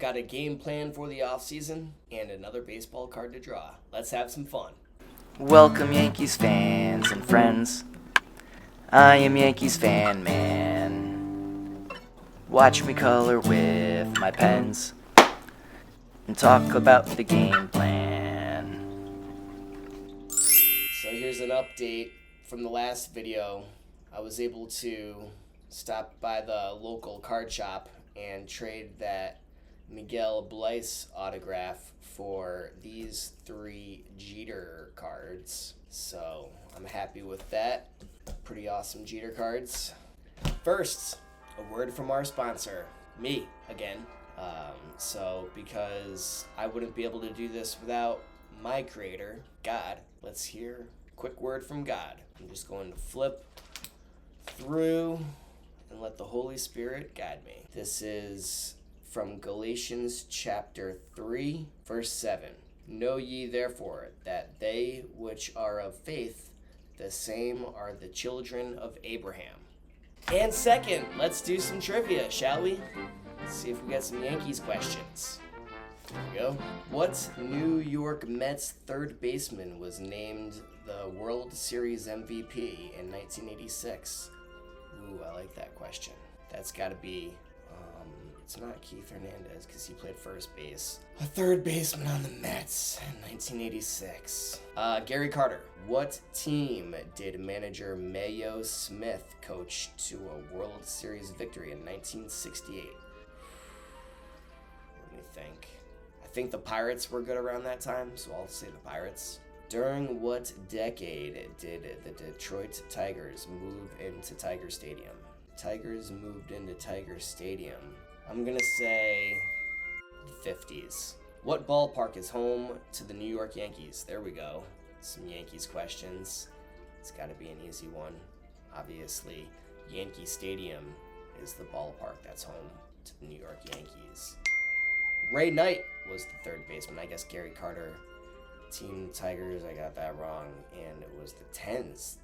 got a game plan for the offseason and another baseball card to draw. Let's have some fun. Welcome, Yankees fans and friends. I am Yankees fan man. Watch me color with my pens and talk about the game plan. So here's an update from the last video. I was able to stop by the local card shop and trade that Miguel Bleis autograph for these 3 Jeter cards. So I'm happy with that. Pretty awesome Jeter cards. First, a word from our sponsor, me again. Because I wouldn't be able to do this without my creator, God, let's hear a quick word from God. I'm just going to flip through and let the Holy Spirit guide me. This is from Galatians chapter 3, verse 7. Know ye therefore that they which are of faith, the same are the children of Abraham. And second, let's do some trivia, shall we? Let's see if we get some Yankees questions. Here we go. What New York Mets third baseman was named the World Series MVP in 1986? Ooh, I like that question. That's got to be, it's not Keith Hernandez because he played first base. A third baseman on the Mets in 1986. Gary Carter. What team did manager Mayo Smith coach to a World Series victory in 1968? Let me think. I think the Pirates were good around that time, so I'll say the Pirates. During what decade did the Detroit Tigers move into Tiger Stadium? Tigers moved into Tiger Stadium. I'm gonna say the 50s. What ballpark is home to the New York Yankees? There we go. Some Yankees questions. It's gotta be an easy one. Obviously, Yankee Stadium is the ballpark that's home to the New York Yankees. Ray Knight was the third baseman. I guess Gary Carter. Team Tigers, I got that wrong. And it was the 10s.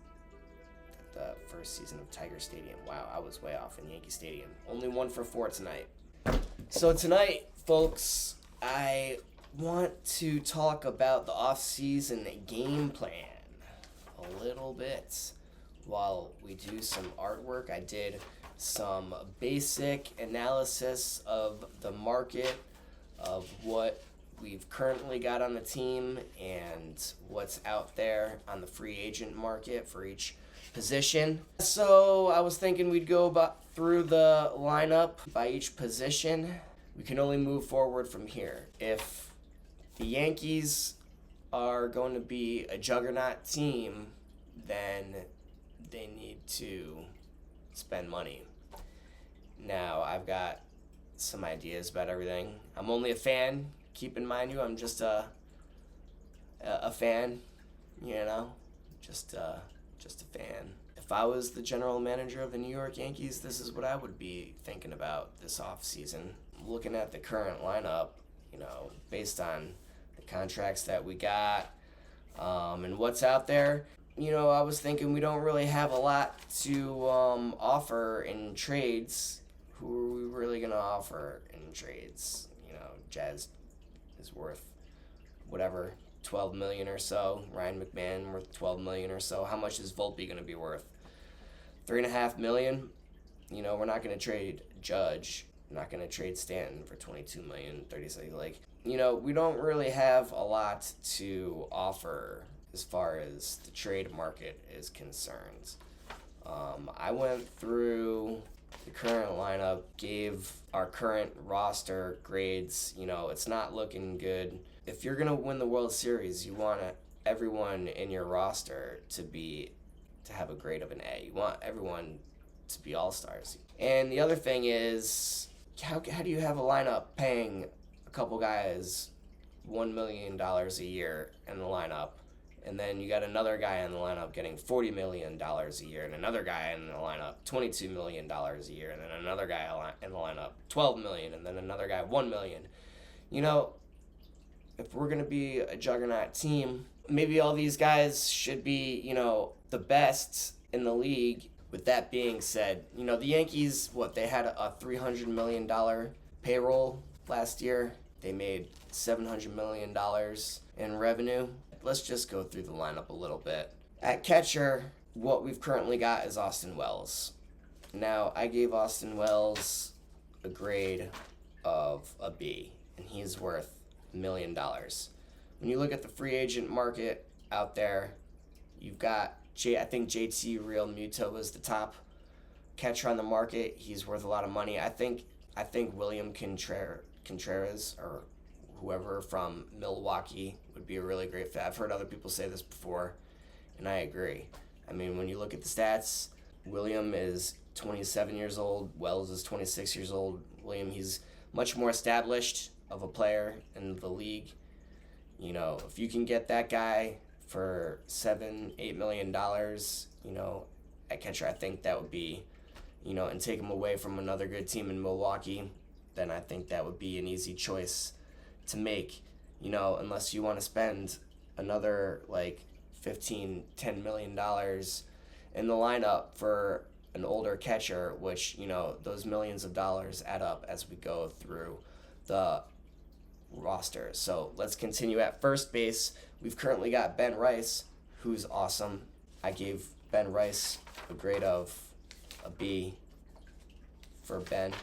The first season of Tiger Stadium. Wow, I was way off in Yankee Stadium. Only 1 for 4 tonight. So tonight, folks, I want to talk about the off-season game plan a little bit while we do some artwork. I did some basic analysis of the market, of what we've currently got on the team and what's out there on the free agent market for each position. So I was thinking we'd go through the lineup by each position. We can only move forward from here. If the Yankees are going to be a juggernaut team, then they need to spend money. Now, I've got some ideas about everything. I'm only a fan. Keep in mind I'm just a fan, you know, just a fan. If I was the general manager of the New York Yankees, this is what I would be thinking about this offseason. Looking at the current lineup, you know, based on the contracts that we got and what's out there, you know, I was thinking we don't really have a lot to offer in trades. Who are we really going to offer in trades? You know, Jazz is worth whatever, $12 million or so. Ryan McMahon worth $12 million or so. How much is Volpe going to be worth? $3.5 million. You know, we're not going to trade Judge. We're not going to trade Stanton for $22 million, 36. Like, you know, we don't really have a lot to offer as far as the trade market is concerned. I went through the current lineup, gave our current roster grades. You know, it's not looking good. If you're going to win the World Series, you want everyone in your roster to have a grade of an A. You want everyone to be all-stars. And the other thing is, how do you have a lineup paying a couple guys $1 million a year in the lineup, and then you got another guy in the lineup getting $40 million a year, and another guy in the lineup $22 million a year, and then another guy in the lineup $12 million, and then another guy $1 million. You know, if we're going to be a juggernaut team, maybe all these guys should be, you know, the best in the league. With that being said, you know, the Yankees, they had a $300 million payroll last year. They made $700 million in revenue. Let's just go through the lineup a little bit. At catcher, what we've currently got is Austin Wells. Now, I gave Austin Wells a grade of a B, and he's worth $1 million. When you look at the free agent market out there, you've got, I think JT Real Muto is the top catcher on the market. He's worth a lot of money. I think William Contreres or whoever from Milwaukee would be a really great fit. I've heard other people say this before, and I agree. I mean, when you look at the stats, William is 27 years old. Wells is 26 years old. William, he's much more established of a player in the league. You know, if you can get that guy for $7-8 million, you know, at catcher, I think that would be, you know, and take him away from another good team in Milwaukee, then I think that would be an easy choice to make, you know, unless you want to spend another like $10 million in the lineup for an older catcher, which, you know, those millions of dollars add up as we go through the roster. So let's continue at first base. We've currently got Ben Rice, who's awesome. I gave Ben Rice a grade of a B for Ben.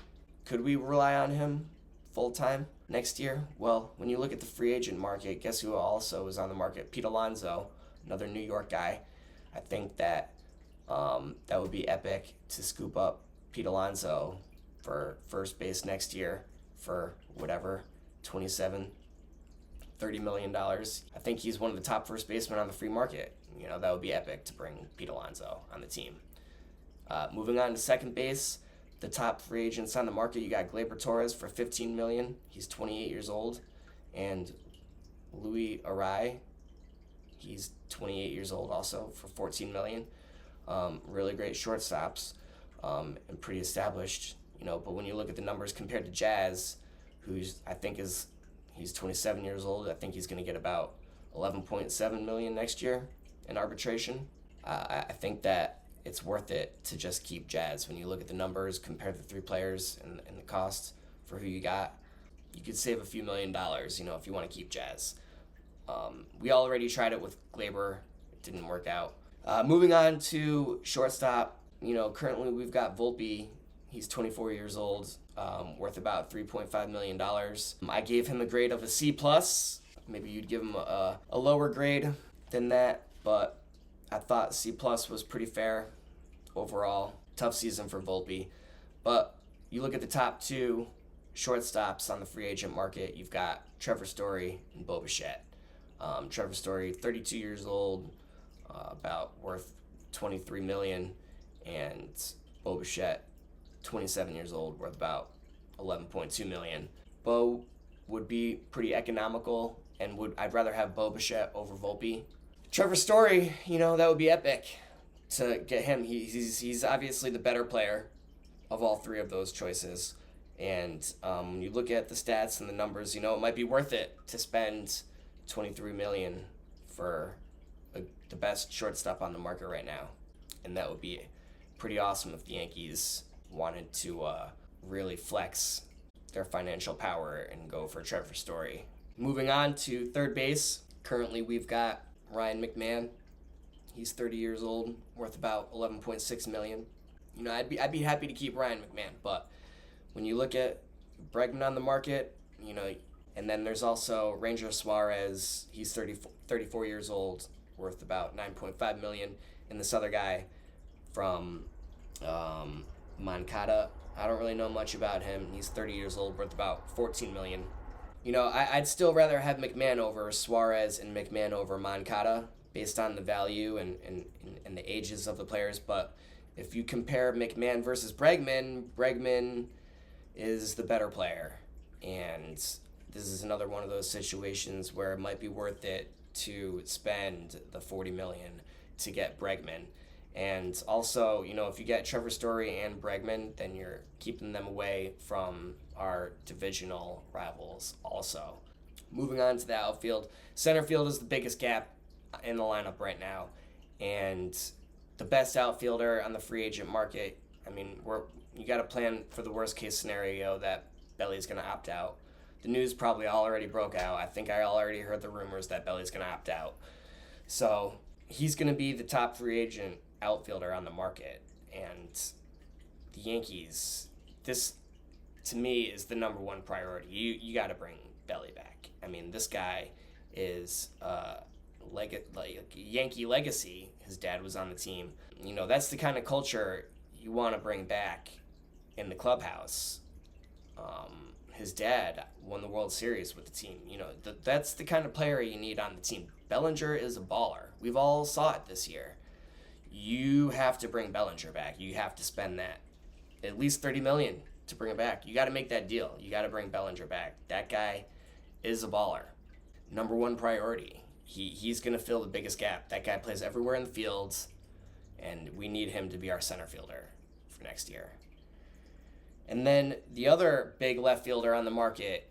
Could we rely on him full-time next year? Well, when you look at the free agent market, guess who also is on the market? Pete Alonso, another New York guy. I think that that would be epic to scoop up Pete Alonso for first base next year for whatever, $27-30 million. I think he's one of the top first basemen on the free market. You know, that would be epic to bring Pete Alonso on the team. Moving on to second base, the top free agents on the market, you got Gleyber Torres for $15 million. He's 28 years old. And Louis Arai, he's 28 years old also for $14 million. Really great shortstops and pretty established, you know. But when you look at the numbers compared to Jazz, who's he's 27 years old. I think he's going to get about $11.7 million next year in arbitration. I think that it's worth it to just keep Jazz. When you look at the numbers, compare the three players and the cost for who you got, you could save a few $1 million, you know, if you want to keep Jazz. We already tried it with Gleyber. It didn't work out. Moving on to shortstop, you know, currently we've got Volpe. He's 24 years old, worth about $3.5 million. I gave him a grade of a C+. Maybe you'd give him a lower grade than that, but I thought C+ was pretty fair overall. Tough season for Volpe. But you look at the top two shortstops on the free agent market, you've got Trevor Story and Bo Bichette. Trevor Story, 32 years old, about worth $23 million, and Bo Bichette, 27 years old, worth about $11.2 million. Bo would be pretty economical, and I'd rather have Bo Bichette over Volpe. Trevor Story, you know, that would be epic to get him. He's obviously the better player of all three of those choices. And when you look at the stats and the numbers, you know, it might be worth it to spend $23 million for the best shortstop on the market right now. And that would be pretty awesome if the Yankees wanted to really flex their financial power and go for Trevor Story. Moving on to third base, currently we've got Ryan McMahon. He's 30 years old, worth about $11.6 million. You know, I'd be happy to keep Ryan McMahon, but when you look at Bregman on the market, you know, and then there's also Ranger Suarez. He's 34 years old, worth about $9.5 million. And this other guy from Moncada, I don't really know much about him. He's 30 years old, worth about $14 million. You know, I'd still rather have McMahon over Suarez and McMahon over Moncada based on the value and the ages of the players. But if you compare McMahon versus Bregman is the better player. And this is another one of those situations where it might be worth it to spend the $40 million to get Bregman. And also, you know, if you get Trevor Story and Bregman, then you're keeping them away from our divisional rivals also. Moving on to the outfield. Center field is the biggest gap in the lineup right now. And the best outfielder on the free agent market, I mean, you got to plan for the worst case scenario that Belly's going to opt out. the news probably already broke out. I think I already heard the rumors that Belly's going to opt out. So he's going to be the top free agent outfielder on the market. And the Yankees, this to me is the number one priority. You got to bring Belly back. I mean, this guy is like Yankee legacy. His dad was on the team. You know, that's the kind of culture you want to bring back in the clubhouse. His dad won the World Series with the team. You know, that's the kind of player you need on the team. Bellinger is a baller. We've all saw it this year. You have to bring Bellinger back. You have to spend that at least $30 million to bring it back. You got to make that deal. You got to bring Bellinger back. That guy is a baller. Number one priority. He's going to fill the biggest gap. That guy plays everywhere in the fields, and we need him to be our center fielder for next year. And then the other big left fielder on the market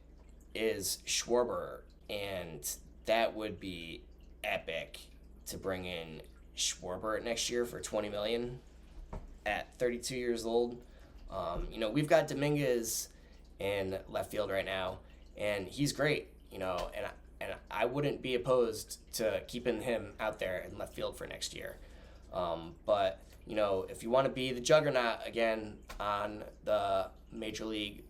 is Schwarber, and that would be epic to bring in Schwarber next year for $20 million at 32 years old. You know, we've got Dominguez in left field right now, and he's great. You know, and I wouldn't be opposed to keeping him out there in left field for next year. But you know, if you want to be the juggernaut again on the major league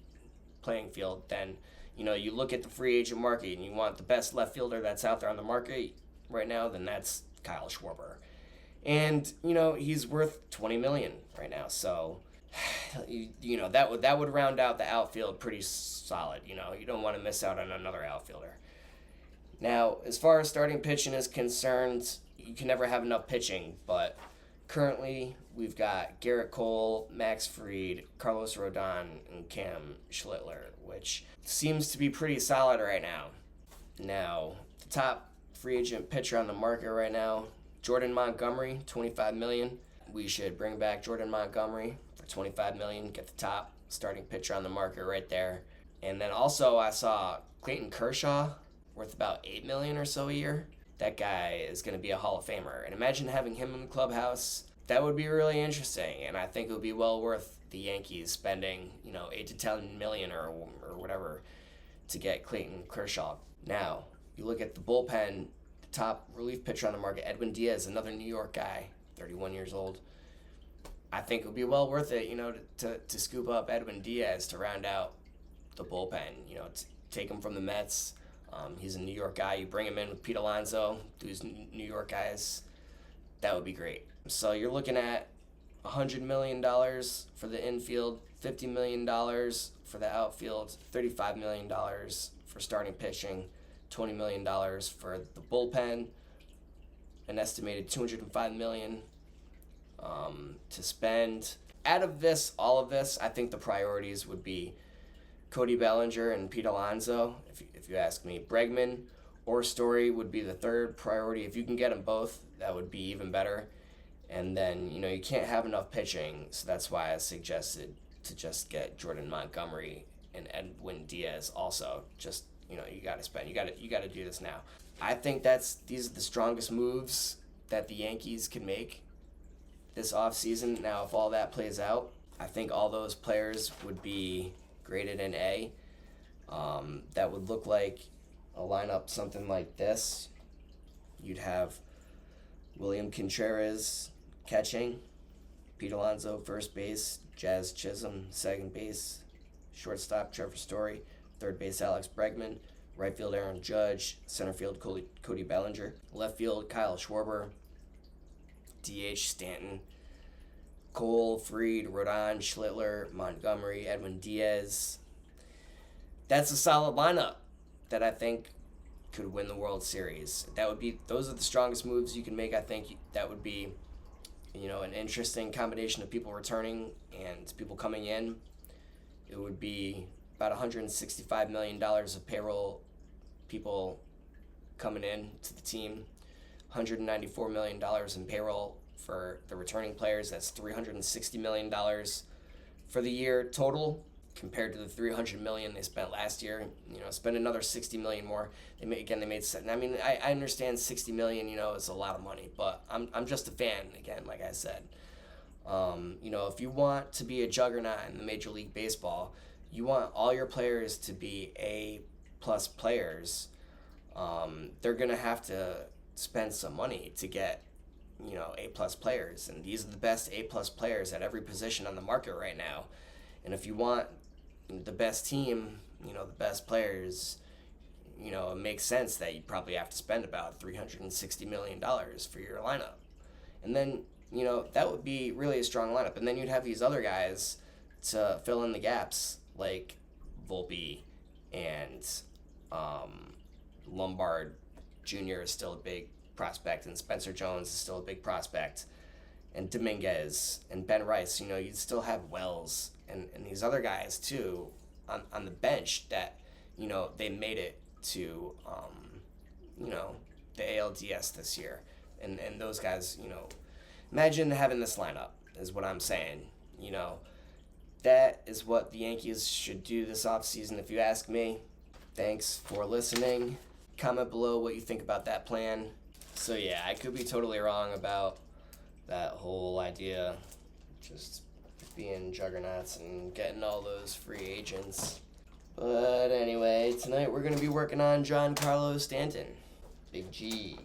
playing field, then, you know, you look at the free agent market and you want the best left fielder that's out there on the market right now, then that's Kyle Schwarber. And, you know, he's worth $20 million right now. So, you know, that would round out the outfield pretty solid. You know, you don't want to miss out on another outfielder. Now, as far as starting pitching is concerned, you can never have enough pitching, but currently, we've got Garrett Cole, Max Fried, Carlos Rodon, and Cam Schlittler, which seems to be pretty solid right now. Now, the top free agent pitcher on the market right now, Jordan Montgomery, $25 million. We should bring back Jordan Montgomery for $25 million, get the top starting pitcher on the market right there. And then also I saw Clayton Kershaw, worth about $8 million or so a year. That guy is going to be a Hall of Famer. And imagine having him in the clubhouse. That would be really interesting. And I think it would be well worth the Yankees spending, you know, $8 to $10 million or whatever to get Clayton Kershaw. Now, you look at the bullpen, the top relief pitcher on the market, Edwin Diaz, another New York guy, 31 years old. I think it would be well worth it, you know, to scoop up Edwin Diaz to round out the bullpen, you know, to take him from the Mets. He's a New York guy. You bring him in with Pete Alonso, these New York guys. That would be great. So you're looking at $100 million for the infield, $50 million for the outfield, $35 million for starting pitching, $20 million for the bullpen, an estimated $205 million to spend. Out of this, all of this, I think the priorities would be Cody Bellinger and Pete Alonso, if you ask me. Bregman or Story would be the third priority. If you can get them both, that would be even better. And then, you know, you can't have enough pitching, so that's why I suggested to just get Jordan Montgomery and Edwin Diaz also. Just, you know, you got to spend. You got to do this now. I think these are the strongest moves that the Yankees can make this offseason. Now, if all that plays out, I think all those players would be graded an A. That would look like a lineup something like this. You'd have William Contreres catching, Pete Alonso first base, Jazz Chisholm second base, shortstop Trevor Story, third base Alex Bregman, right field Aaron Judge, center field Cody Bellinger, left field Kyle Schwarber, DH Stanton, Cole, Fried, Rodon, Schlittler, Montgomery, Edwin Diaz. That's a solid lineup that I think could win the World Series. Those are the strongest moves you can make. I think that would be, you know, an interesting combination of people returning and people coming in. It would be about $165 million of payroll people coming in to the team, $194 million in payroll for the returning players. That's $360 million for the year total, compared to the $300 million they spent last year. You know, spend another $60 million more. They made. I mean, I understand $60 million, you know, is a lot of money, but I'm just a fan again, like I said. You know, if you want to be a juggernaut in the Major League Baseball, you want all your players to be A-plus players. They're going to have to spend some money to get, A-plus players. And these are the best A-plus players at every position on the market right now. And if you want the best team, the best players, it makes sense that you probably have to spend about $360 million for your lineup. And then, that would be really a strong lineup. And then you'd have these other guys to fill in the gaps, like Volpe and Lombard Jr. is still a big prospect, and Spencer Jones is still a big prospect, and Dominguez and Ben Rice. You'd still have Wells and these other guys too on the bench that, they made it to, the ALDS this year. And those guys, imagine having this lineup is what I'm saying. That is what the Yankees should do this offseason, if you ask me. Thanks for listening. Comment below what you think about that plan. So yeah, I could be totally wrong about that whole idea. Just being juggernauts and getting all those free agents. But anyway, tonight we're going to be working on Giancarlo Stanton. Big G.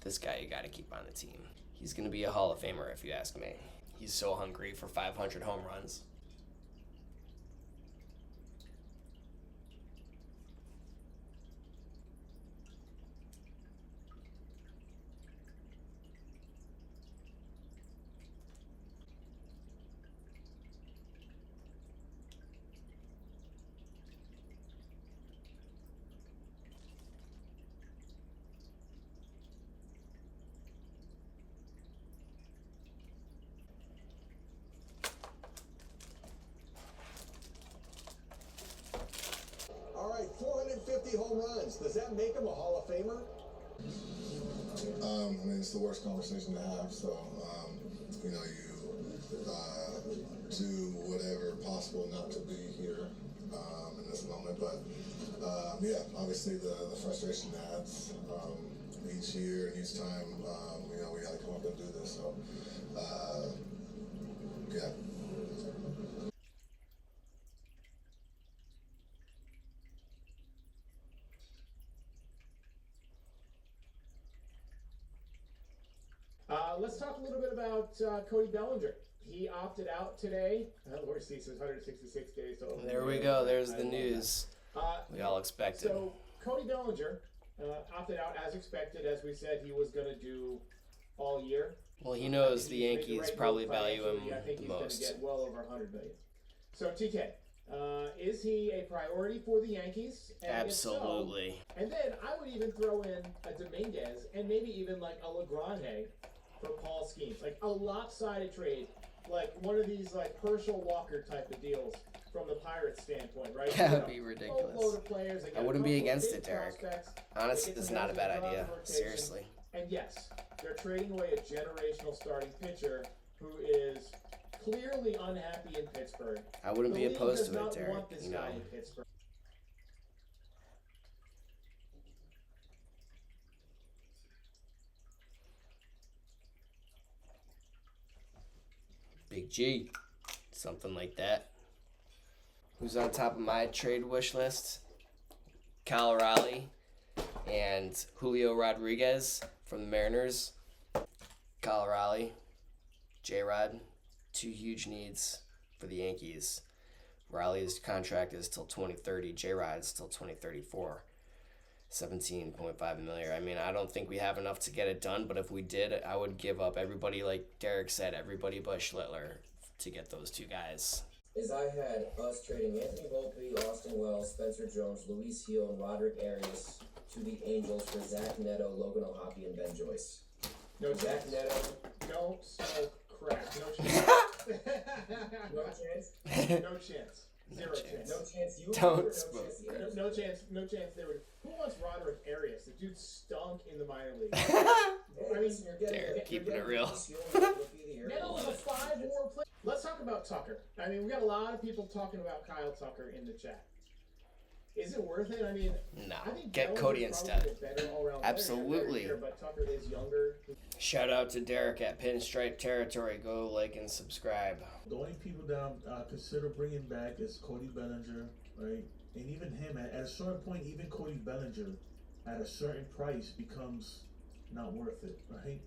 This guy you got to keep on the team. He's going to be a Hall of Famer if you ask me. He's so hungry for 500 home runs. All right, 450 home runs. Does that make him a Hall of Famer? It's the worst conversation to have. So, you do whatever possible not to be here in this moment. But yeah, obviously the frustration adds each year and each time. We got to come up and do this. So, yeah. Let's talk a little bit about Cody Bellinger. He opted out today. Lord sees 166 days to open. There we go. There's the news we all expected. So Cody Bellinger opted out as expected. As we said, he was going to do all year. Well, he knows the Yankees probably value him I think the he's going most. to get well over $100 million. So TK, is he a priority for the Yankees? And Absolutely. If so, and then I would even throw in a Dominguez and maybe even like a Legrand for Paul Skeens, like a lopsided trade, like one of these like Herschel Walker type of deals from the Pirates standpoint, right? That would be ridiculous. Load of players, I wouldn't be against it, Derek. Honestly, this is not a bad idea. Seriously. And yes, they're trading away a generational starting pitcher who is clearly unhappy in Pittsburgh. I wouldn't be opposed to it, Derek. Want this guy in Pittsburgh. Big G. Something like that. Who's on top of my trade wish list? Kyle Raleigh and Julio Rodriguez from the Mariners. Kyle Raleigh, J-Rod, two huge needs for the Yankees. Raleigh's contract is till 2030. J-Rod's till 2034. $17.5 million. I mean, I don't think we have enough to get it done, but if we did, I would give up everybody, like Derek said, everybody but Schlittler to get those two guys. Is I had us trading Anthony Volpe, Austin Wells, Spencer Jones, Luis Gil, and Roderick Arias to the Angels for Zach Neto, Logan O'Hoppe, and Ben Joyce. No Zach chance. Neto. Don't smoke crack. No chance. No chance. No chance. Zero chance. No chance you Don't or smoke. no chance No chance they would. Who wants Roderick Arias? The dude stunk in the minor league. I mean, Derek, keeping it real. Neto was a 5-WAR player. Let's talk about Tucker. I mean, we got a lot of people talking about Kyle Tucker in the chat. Is it worth it? I mean, No. I think Get Bellinger's Cody probably instead. a better all-around Absolutely. player, but Tucker is younger. Shout out to Derek at Pinstripe Territory. Go like and subscribe. The only people that I consider bringing back is Cody Bellinger, right? And even him, at a certain point, even Cody Bellinger, at a certain price, becomes not worth it, right?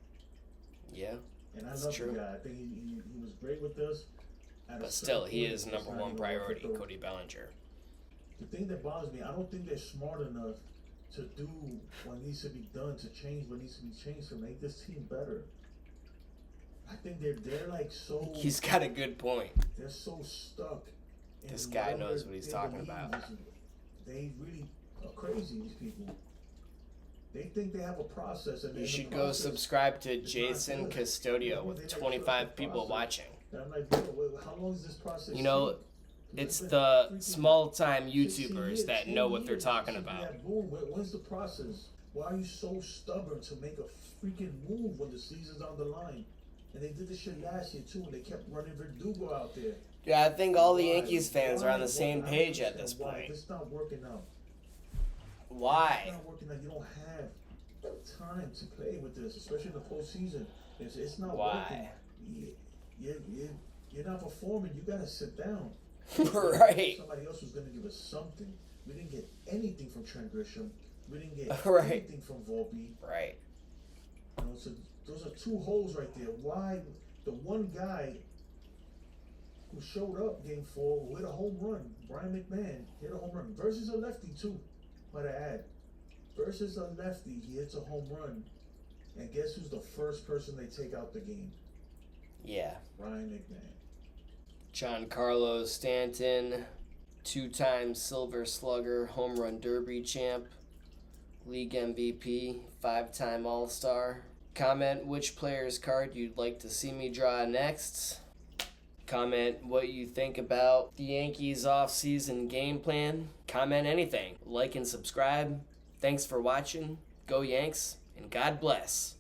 Yeah. And I That's love true. the guy. I think he was great with us. But still, he is it's number not one even priority, worth it. Cody Bellinger. The thing that bothers me, I don't think they're smart enough to do what needs to be done, to change what needs to be changed to make this team better. I think they're like so He's got a good point. they're so stuck. in This guy whatever knows what he's they talking believe about. is- They really are crazy, these people. They think they have a process, and You then the should go process- subscribe to is not Jason good. Custodio They with like 25 trust the people process. watching. And I'm like, bro, how long is this process? You know, take? it's been the freaking small-time 16 YouTubers years, that 10 know what they're years. talking It should be about. that boom. When's the process? Why are you so stubborn to make a freaking move when the season's on the line? And they did this shit last year too, and they kept running Verdugo out there. Yeah, I think all the Why? Yankees fans are on the Why? same I don't page at this understand why. point. It's not working out. It's Why? not working out. You don't have time to play with this, especially in the postseason. It's not Why? working. You're not performing. You gotta sit down. Right. Somebody else was gonna give us something. We didn't get anything from Trent Grisham. We didn't get Right. anything from Volpe. Right. You know, so those are two holes right there. Why the one guy who showed up game 4 with a home run, Brian McMahon, hit a home run versus a lefty too, might I add. Versus a lefty, he hits a home run, and guess who's the first person they take out the game? Yeah. Brian McMahon. Giancarlo Stanton, 2-time Silver Slugger, Home Run Derby champ, League MVP, 5-time All-Star. Comment which player's card you'd like to see me draw next. Comment what you think about the Yankees off-season game plan. Comment anything. Like and subscribe. Thanks for watching. Go Yanks, and God bless.